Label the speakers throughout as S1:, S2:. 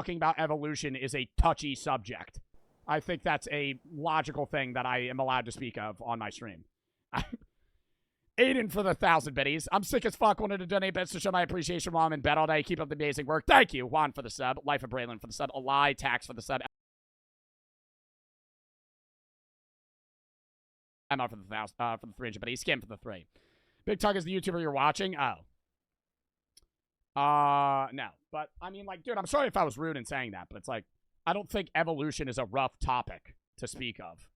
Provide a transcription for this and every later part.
S1: talking about evolution is a touchy subject. I think that's a logical thing that I am allowed to speak of on my stream. Aiden for the 1,000 biddies. I'm sick as fuck. Wanted to donate bits to show my appreciation while I'm in bed all day. Keep up the amazing work. Thank you. Juan for the sub. Life of Braylon for the sub. Eli Tax for the sub. Emma for the 1,000, for the 300 biddies. Skim for the 3. Big Tug is the YouTuber you're watching. Oh. No. But, I mean, like, dude, I'm sorry if I was rude in saying that, but it's like, I don't think evolution is a rough topic to speak of.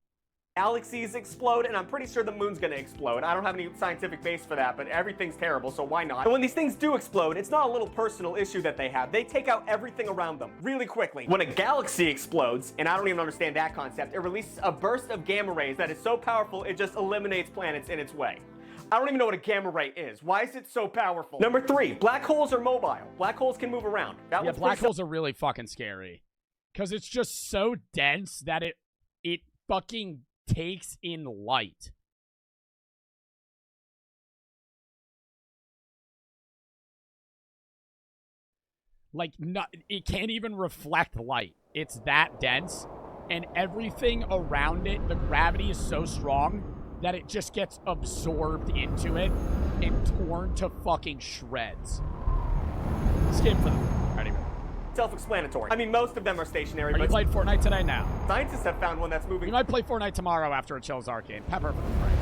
S2: Galaxies explode, and I'm pretty sure the moon's gonna explode. I don't have any scientific base for that, but everything's terrible, so why not? And when these things do explode, it's not a little personal issue that they have. They take out everything around them really quickly. When a galaxy explodes, and I don't even understand that concept, it releases a burst of gamma rays that is so powerful it just eliminates planets in its way. I don't even know what a gamma ray is. Why is it so powerful? Number 3, black holes are mobile. Black holes can move around.
S1: Yeah, black holes are really fucking scary. Because it's just so dense that it fucking takes in light. Like, it can't even reflect light. It's that dense, and everything around it, the gravity is so strong that it just gets absorbed into it and torn to fucking shreds. Skip for them. Anyway.
S2: Self-explanatory. I mean, most of them are stationary.
S1: Are you playing Fortnite today? No.
S2: Scientists have found one that's moving.
S1: We might play Fortnite tomorrow after it chills Arcane. Pepper for the break.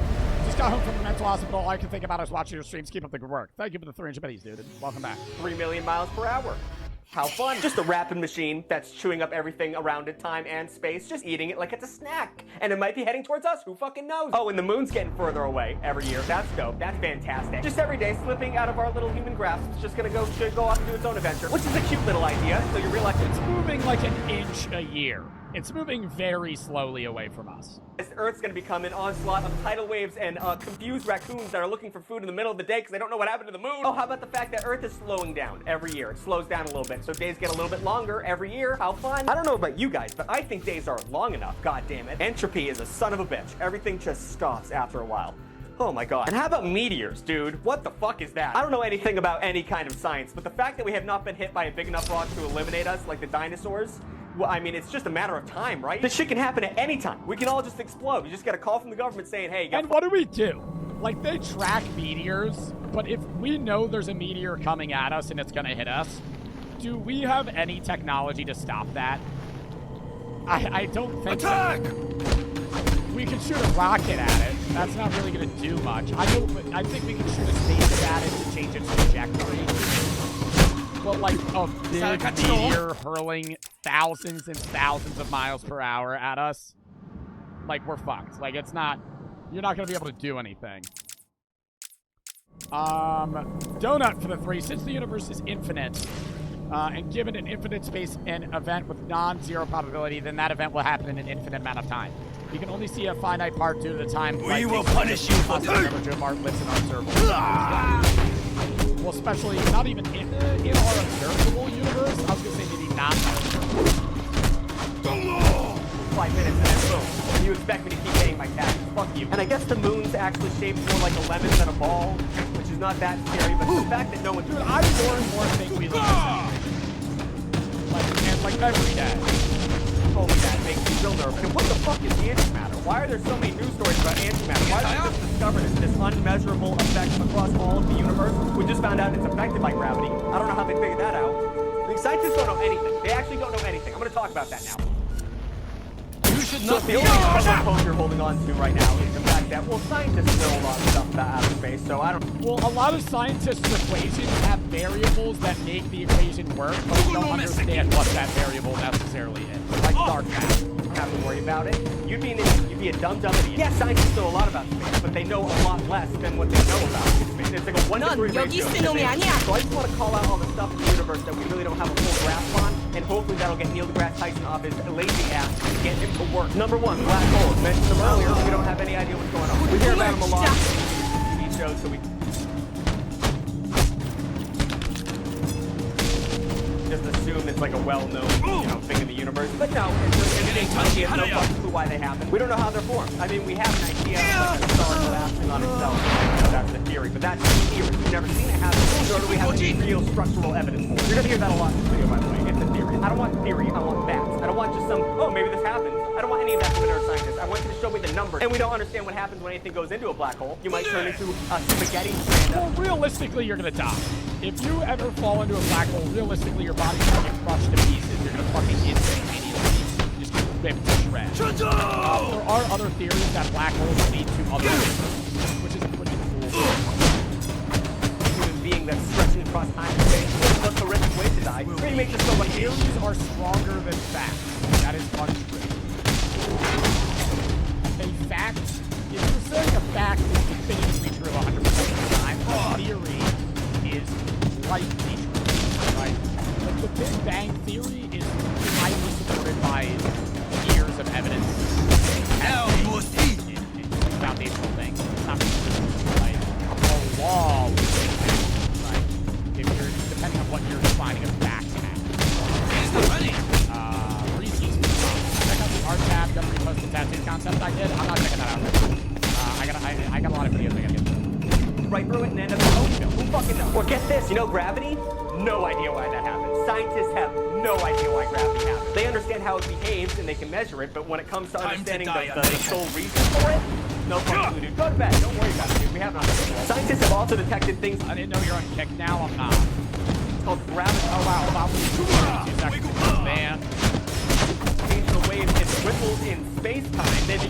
S1: Just got home from the mental hospital. All I can think about is watching your streams. Keep up the good work. Thank you for the 300 biddies, dude. Welcome back.
S2: 3 million miles per hour. How fun. Just a rapid machine that's chewing up everything around it, time and space, just eating it like it's a snack. And it might be heading towards us, who fucking knows? Oh, and the moon's getting further away every year. That's dope, that's fantastic. Just every day, slipping out of our little human grasp. It's just gonna go off and do its own adventure, which is a cute little idea, so you realize
S1: it's moving like an inch a year. It's moving very slowly away from us.
S2: Earth's going to become an onslaught of tidal waves and confused raccoons that are looking for food in the middle of the day because they don't know what happened to the moon. Oh, how about the fact that Earth is slowing down every year? It slows down a little bit, so days get a little bit longer every year. How fun. I don't know about you guys, but I think days are long enough. God damn it. Entropy is a son of a bitch. Everything just stops after a while. Oh my god. And how about meteors, dude? What the fuck is that? I don't know anything about any kind of science, but the fact that we have not been hit by a big enough rock to eliminate us like the dinosaurs, well, I mean, it's just a matter of time, right? This shit can happen at any time. We can all just explode. You just get a call from the government saying, hey,
S1: and what do we do? Like, they track meteors, but if we know there's a meteor coming at us and it's gonna hit us, do we have any technology to stop that? I don't think
S3: Attack!
S1: So. We can shoot a rocket at it. That's not really gonna do much. I think we can shoot a space at it to change its trajectory. But like a big meteor hurling thousands and thousands of miles per hour at us, like, we're fucked. Like, it's not, you're not gonna be able to do anything. Donut for the 3. Since the universe is infinite, and given an infinite space and event with non-zero probability, then that event will happen in an infinite amount of time. You can only see a finite part due to the time.
S3: We will punish you for
S1: this. Joe Martin lives in our server. Well, especially not even in our observable universe. I was gonna say maybe not.
S2: 5 minutes and then boom. And you expect me to keep paying my taxes? Fuck you. And I guess the moon's actually shaped more like a lemon than a ball, which is not that scary. But the fact that no one,
S1: dude, I more and more think we live like every day.
S2: Oh, that makes me real nervous. And what the fuck is antimatter? Why are there so many news stories about antimatter? Why did we just discover this unmeasurable effect across all of the universe? We just found out it's affected by gravity. I don't know how they figured that out. The scientists don't know anything. They actually don't know anything. I'm going to talk about that now.
S3: You should not
S2: the only hope you're holding on to right now is the fact that, well, scientists know a lot of stuff about outer space, so I don't...
S1: Well, a lot of scientists' equations have variables that make the equation work, but we don't understand what that variable necessarily is. Like dark matter.
S2: Don't have to worry about it. You'd be an idiot. You'd be a dumb idiot. Yeah, scientists know a lot about space, but they know a lot less than what they know about space. It's like a 1 to 3 ratio. So I just want to call out all the stuff in the universe that we really don't have a full grasp on, and hopefully that'll get Neil deGrasse Tyson off his lazy ass and get him to work. Number 1, black holes. Mentioned them earlier. We don't have any idea what's going on. We hear about them a lot in TV shows, so we just assume it's like a well-known, thing in the universe. But no, it's touchy. It's no fucking clue why they happen. We don't know how they're formed. I mean, we have an idea of like a star collapsing on itself. That's the theory, but that's just theory. We've never seen it happen, nor do we have any real structural evidence for it. You're gonna hear that a lot in this video, by the way. It's a theory. I don't want theory. I want facts. I don't want just some, oh, maybe this happens. I don't want any of that from a neuroscientist. I want you to show me the numbers. And we don't understand what happens when anything goes into a black hole. You might turn into a spaghetti strand.
S1: Well, realistically, you're gonna die. If you ever fall into a black hole, realistically, your body's gonna get crushed to pieces. You're gonna fucking instantaneously just get ripped to shreds. There are other theories that black holes lead to other things, which is pretty cool.
S2: Human being that's stretching across time and space. What's the most horrific way to die? Really make this so much easier.
S1: Theories are stronger than facts. That is untrue. A fact, if you're saying a fact is definitively true 100% of the time, a theory is likely true, right? Like the Big Bang Theory is highly supported by years of evidence.
S3: Now you will see.
S1: It's a foundational thing. It's not really like a law, right? If you're, depending on what you're defining a fact as.
S3: Here's the money.
S1: Reese's. Check out the art tab. Got to repost the tattoo concept I did. I'm not checking that out. I got a lot of videos I gotta get through.
S2: Right through it and end up in the ocean. Who fucking knows? Or get this, you know gravity? No idea why that happens. Scientists have no idea why gravity happens. They understand how it behaves and they can measure it, but when it comes to understanding the sole reason for it, no fucking clue, dude. Go to bed. Don't worry about it, dude. We have not. Scientists have also detected things.
S1: I didn't know you're on kick now. I'm not.
S2: It's called gravity.
S1: Oh wow, hold on. 2 seconds. Man.
S2: Change the waves and ripples in space-time. Then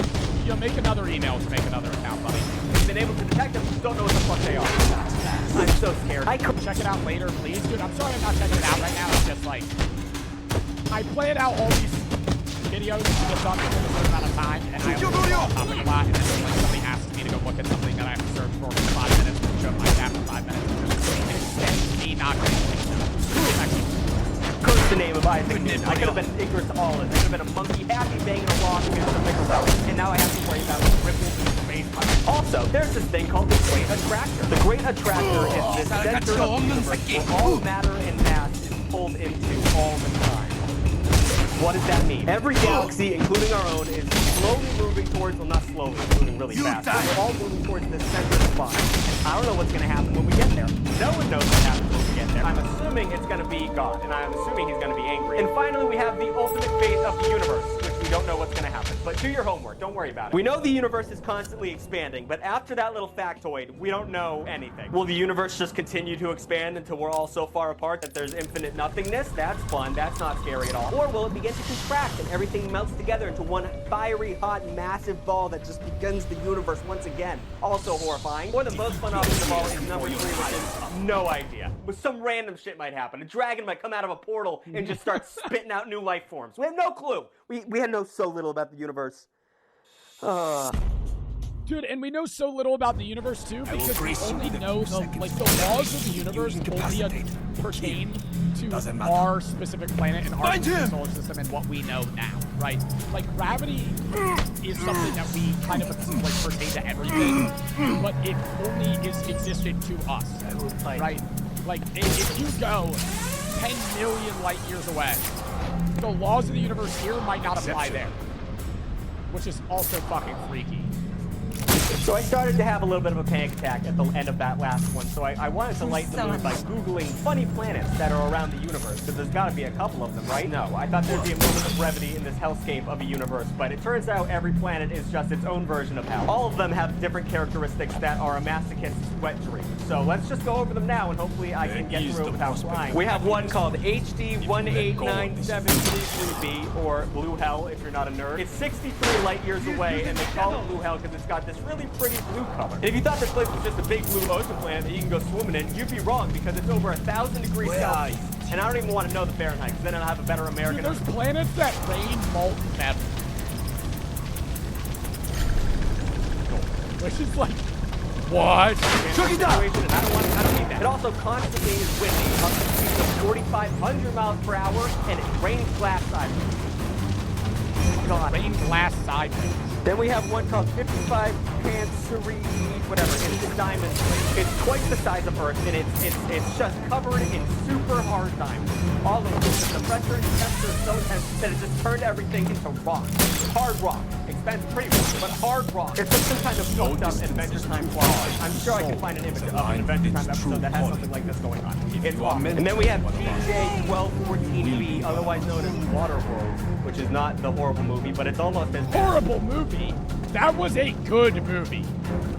S1: You'll make another email to make another account, buddy.
S2: you've been able to detect them, don't know what the fuck they are. I'm so scared.
S1: Check it out later, please. Dude, I'm sorry I'm not checking it out right now. It's just like, I plan out all these videos to get done within a certain amount of time, and I always go off topic a lot, and then like somebody asks me to go look at something that I have to search for 5 minutes, and show my after 5 minutes. It extends me not getting things done.
S2: Curse the name of Isaac Newton. I could have been ignorant to all of this. I could have been a monkey happy banging a rock against a microphone, and now I have to worry about ripples in space. Also, there's this thing called the Great Attractor. The Great Attractor is the center of the universe where all matter and mass is pulled into all the time. What does that mean? Every galaxy, including our own, is slowly moving towards, well, not slowly, it's moving really fast. But we're all moving towards this center spot. And I don't know what's going to happen when we get there. No one knows what happens when we get there. I'm assuming it's going to be God, and I'm assuming he's going to be angry. And finally, we have the ultimate fate of the universe, which we don't know what's going to happen. But do your homework. Don't worry about it. We know the universe is constantly expanding, but after that little factoid, we don't know anything. Will the universe just continue to expand until we're all so far apart that there's infinite nothingness? That's fun. That's not scary at all. Or will it begin to contract and everything melts together into one fiery, hot, massive ball that just begins the universe once again? Also horrifying. Or the most fun option of all is number 3, which is no idea. But some random shit might happen. A dragon might come out of a portal and just start spitting out new life forms. We have no clue. We had know so little about the universe.
S1: Dude, and we know so little about the universe too because we only know the laws of the universe only pertain to our specific planet and our specific solar system and what we know now, right? Like gravity is something that we kind of like pertain to everything, but it only is existed to us, right? Like if you go 10 million light years away, the laws of the universe here might not apply there, which is also fucking freaky.
S2: So I started to have a little bit of a panic attack at the end of that last one, so I wanted to lighten the mood by Googling funny planets that are around the universe, because there's got to be a couple of them, right? No, I thought there'd be a moment of brevity in this hellscape of a universe, but it turns out every planet is just its own version of hell. All of them have different characteristics that are a masochist's wet dream. So let's just go over them now, and hopefully I can get through it without flying. We have one called HD 18973B, or Blue Hell if you're not a nerd. It's 63 light years away, and they call it Blue Hell because it's got this really pretty blue color. And if you thought this place was just a big blue ocean planet that you can go swimming in, you'd be wrong because it's over 1,000 degrees Celsius. And I don't even want to know the Fahrenheit because then I'll have a better American.
S1: Dude, there's planets that rain molten metal. Which is like, what?
S2: Chucky down! I don't need that. It also constantly is windy up to speeds of 4,500 miles per hour, and it rains glass sideways. God.
S1: Rain glass sideways.
S2: Then we have one called 55 Panseri, whatever. It's a diamond. It's twice the size of Earth, and it's just covered in super hard diamonds. All of them. The pressure and temperature is so intense that it just turned everything into rock. Hard rock. Spence pretty rock, but hard rock. It's like some kind of fucked up Adventure Time plot. I'm sure I can find an image of an Adventure Time episode that has something like this going on. It's awesome. And then we have GJ1214B, otherwise known as Waterworld, which is not the horrible movie, but it's almost as bad.
S1: Horrible movie? That was a good movie.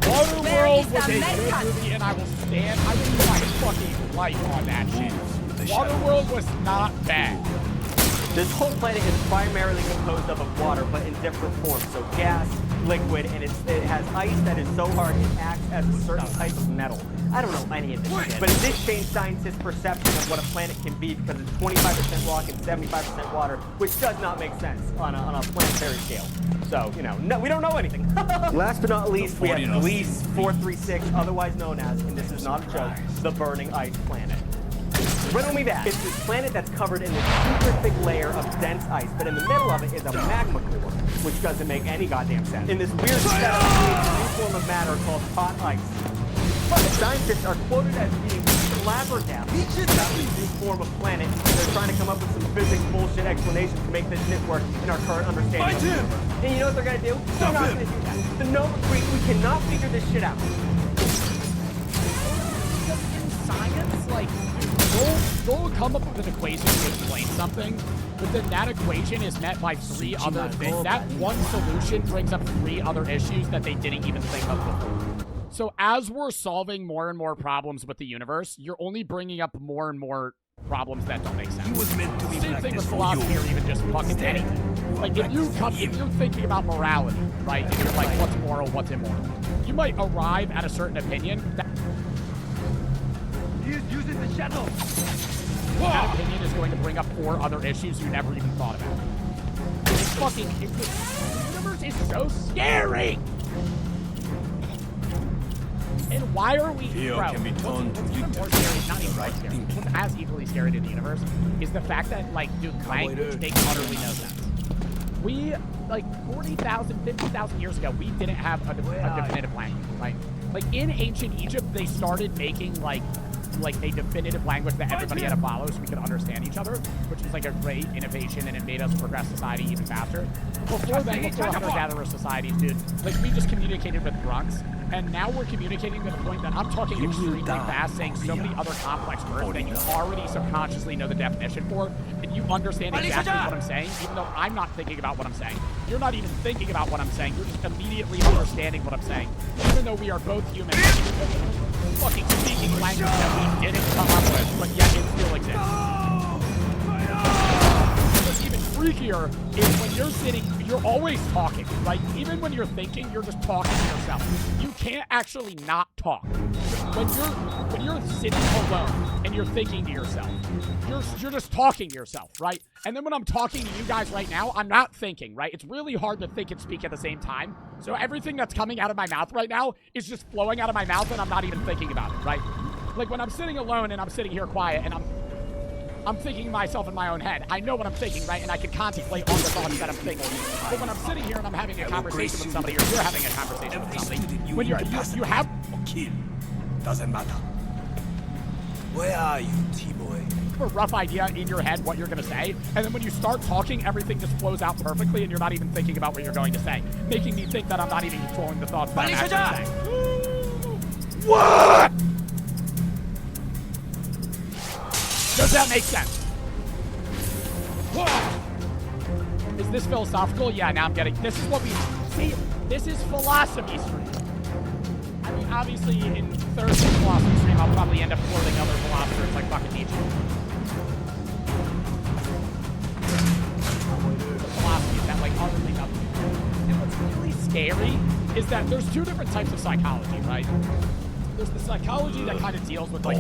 S1: Waterworld was a good movie, and I will stand. I will put my fucking life on that shit. Waterworld was not bad.
S2: This whole planet is primarily composed of water, but in different forms. So gas, liquid, and it has ice that is so hard it acts as a certain type of metal. I don't know any of this shit. But it did change scientists' perception of what a planet can be because it's 25% rock and 75% water, which does not make sense on a planetary scale. So, you know, no, we don't know anything. Last but not least, we have Gliese 436, otherwise known as, and this is not a joke, the Burning Ice Planet. Riddle me that. It's this planet that's covered in this super thick layer of dense ice, but in the middle of it is a magma core, which doesn't make any goddamn sense. In this weird setup, creates a new form of matter called hot ice. But scientists are quoted as being flabbergasted about this new form of planet. They're trying to come up with some physics bullshit explanations to make this shit work in our current understanding of the universe. And you know what they're gonna do? They're not gonna do that. The Nova Creek, we cannot figure this shit out.
S1: In science, like, they'll come up with an equation to explain something, but then that equation is met by 3 other things. That one solution brings up 3 other issues that they didn't even think of before. So as we're solving more and more problems with the universe, you're only bringing up more and more problems that don't make sense. Same thing with philosophy or even just fucking anything. Like, if you're thinking about morality, right, and you're like, what's moral, what's immoral, you might arrive at a certain opinion that...
S3: He is using the shuttle.
S1: That opinion is going to bring up 4 other issues you never even thought about. It's fucking... The universe is so scary! And why are we...
S3: Fear
S1: bro,
S3: can be turned
S1: what's even more scary, not even more scary, what's as equally scary to the universe is the fact that, like, dude, language makes utterly no sense. We, like, 40,000, 50,000 years ago, we didn't have a definitive language, right? Like, in ancient Egypt, they started making, like a definitive language that everybody had to follow so we could understand each other, which was like a great innovation, and it made us progress society even faster. Before then, before hunter-gatherer societies, dude, like, we just communicated with grunts, and now we're communicating to the point that I'm talking extremely fast, saying so many other complex words that you already subconsciously know the definition for, and you understand exactly what I'm saying, even though I'm not thinking about what I'm saying. You're not even thinking about what I'm saying, you're just immediately understanding what I'm saying, even though we are both humans. Fucking speaking language that we didn't come up with, but yet it still exists. What's even freakier is when you're sitting, you're always talking, right? Even when you're thinking, you're just talking to yourself. You can't actually not talk. When you're sitting alone and you're thinking to yourself, you're just talking to yourself, right? And then when I'm talking to you guys right now, I'm not thinking, right? It's really hard to think and speak at the same time. So everything that's coming out of my mouth right now is just flowing out of my mouth and I'm not even thinking about it, right? Like when I'm sitting alone and I'm sitting here quiet and I'm thinking myself in my own head. I know what I'm thinking, right? And I can contemplate on the thoughts that I'm thinking. But when I'm sitting here and I'm having a conversation with somebody, or you're having a conversation with somebody, when you have...
S3: Kill. Doesn't matter. Where are you, T-boy?
S1: A rough idea in your head what you're going to say, and then when you start talking, everything just flows out perfectly, and you're not even thinking about what you're going to say, making me think that I'm not even controlling the thoughts that I'm actually saying. What? Does that make sense? What? Is this philosophical? Yeah, now I'm getting... This is what we... See, this is philosophy stream. I mean, obviously, in Thursday's philosophy stream, I'll probably end up quoting other philosophers like fucking Nietzsche. The philosophy is that, like, utterly nothing. And what's really scary is that there's 2 different types of psychology, right? There's the psychology that kind of deals with, like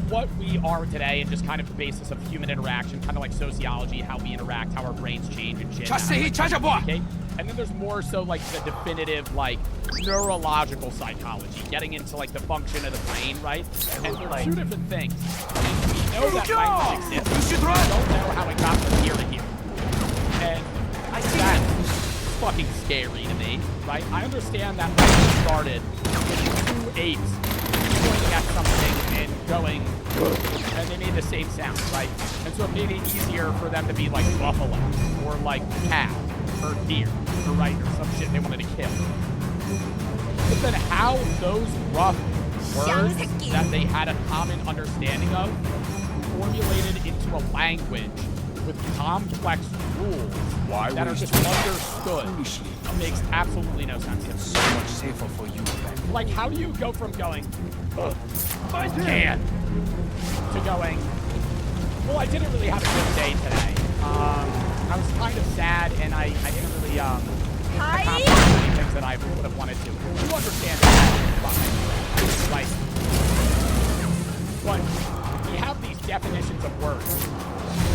S1: what we are today and just kind of the basis of human interaction, kind of like sociology, how we interact, how our brains change and shit. Okay? And then there's more so like the definitive, like, neurological psychology, getting into like the function of the brain, right? And there's 2 different things. And we know that language exists. We don't know how it got from here to here. And I think that's fucking scary to me, right? I understand that language started with 2 apes pointing at something and going, and they made the same sound, right? And so it made it easier for them to be like buffalo or like cow. or deer, or right, or some shit they wanted to kill. But then how those rough words that they had a common understanding of formulated into a language with complex rules that are just understood makes absolutely no sense.
S3: It's so much safer for you.
S1: Like, how do you go from going, I can, to going, well, I didn't really have a good day today. I was kind of sad, and I didn't really accomplish many things that I would have wanted to. You understand that, right? But we have these definitions of words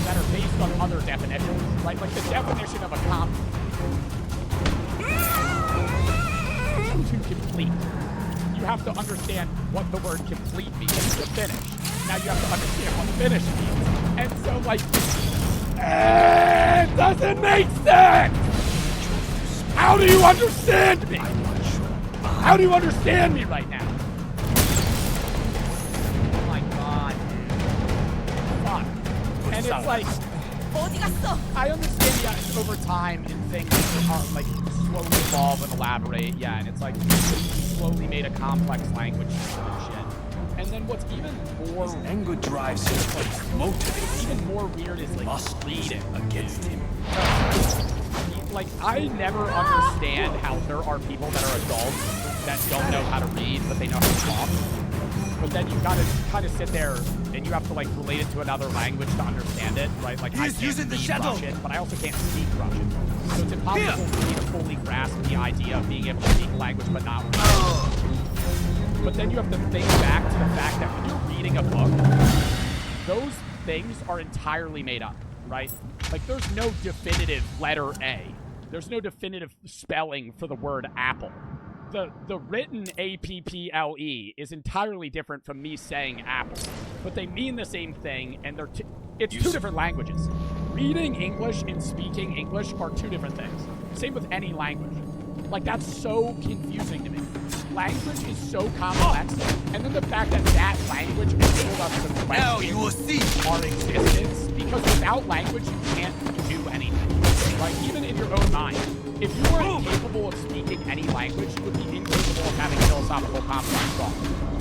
S1: that are based on other definitions, right? Like the definition of a to complete. You have to understand what the word complete means to finish. Now you have to understand what finish means. And so, like, it doesn't make sense! How do you understand me? How do you understand me right now? Oh my god. Fuck. And it's like, I understand, yeah, over time and things are like slowly evolve and elaborate, yeah, and it's like slowly made a complex language and shit. And then what's even more
S3: Anger drives his place, motivates him.
S1: even more weird is like
S3: Must
S1: reading
S3: against him.
S1: Like, I never understand how there are people that are adults that don't know how to read, but they know how to talk. But then you gotta kind of sit there and you have to like relate it to another language to understand it, right? Like, I can't
S3: using the
S1: read
S3: shadow.
S1: Russian, but I also can't speak Russian. So it's impossible for me to fully grasp the idea of being able to speak a language but not read it. But then you have to think back to the fact that when you're reading a book, those things are entirely made up, right? Like, there's no definitive letter A. There's no definitive spelling for the word apple. The written A-P-P-L-E is entirely different from me saying apple. But they mean the same thing, and it's two different languages. Reading English and speaking English are two different things. Same with any language. Like, that's so confusing to me. Language is so complex, and then the fact that that language enabled us to question our existence, because without language, you can't do anything. Like, even in your own mind. If you were incapable of speaking any language, you would be incapable of having philosophical complex thought.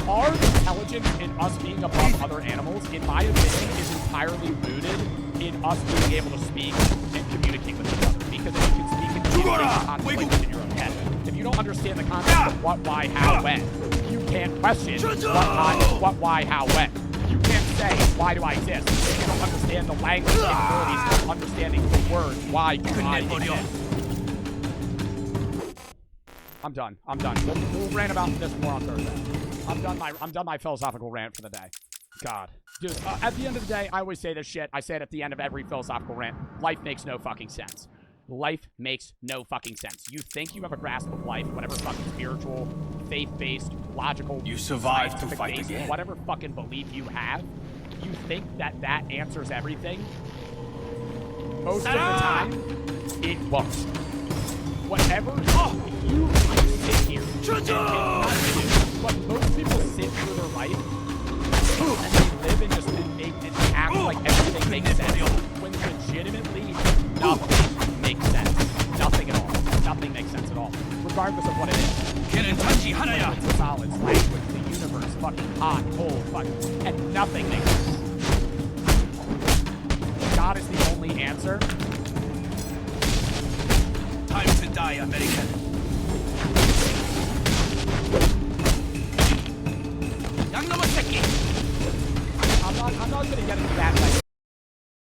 S1: Our intelligence in us being above other animals, in my opinion, is entirely rooted in us being able to speak and communicate with each other. Because if you can speak and communicate contemplations in your own head, if you don't understand the concept of what, why, how, when, you can't question what, why, how, when. You can't say, why do I exist? If you don't understand the language capabilities of understanding the words, why do I exist? I'm done. We'll rant about this more on Thursday. I'm done my philosophical rant for the day. God. Dude, at the end of the day, I always say this shit. I say it at the end of every philosophical rant. Life makes no fucking sense. Life makes no fucking sense. You think you have a grasp of life, whatever fucking spiritual, faith-based, logical,
S3: You survived to fight
S1: based,
S3: again.
S1: whatever fucking belief you have, you think that that answers everything. Most of the time, it won't. Whatever, if you sit here and but most people sit through their life and they live and just and act like everything makes sense when legitimately nothing makes sense. Nothing at all. Nothing makes sense at all. Regardless of what it is. It's solids, language, the universe, fucking hot, cold, fucking, and nothing makes sense. God is the only answer.
S3: Time to die, American.
S1: I'm not gonna get into that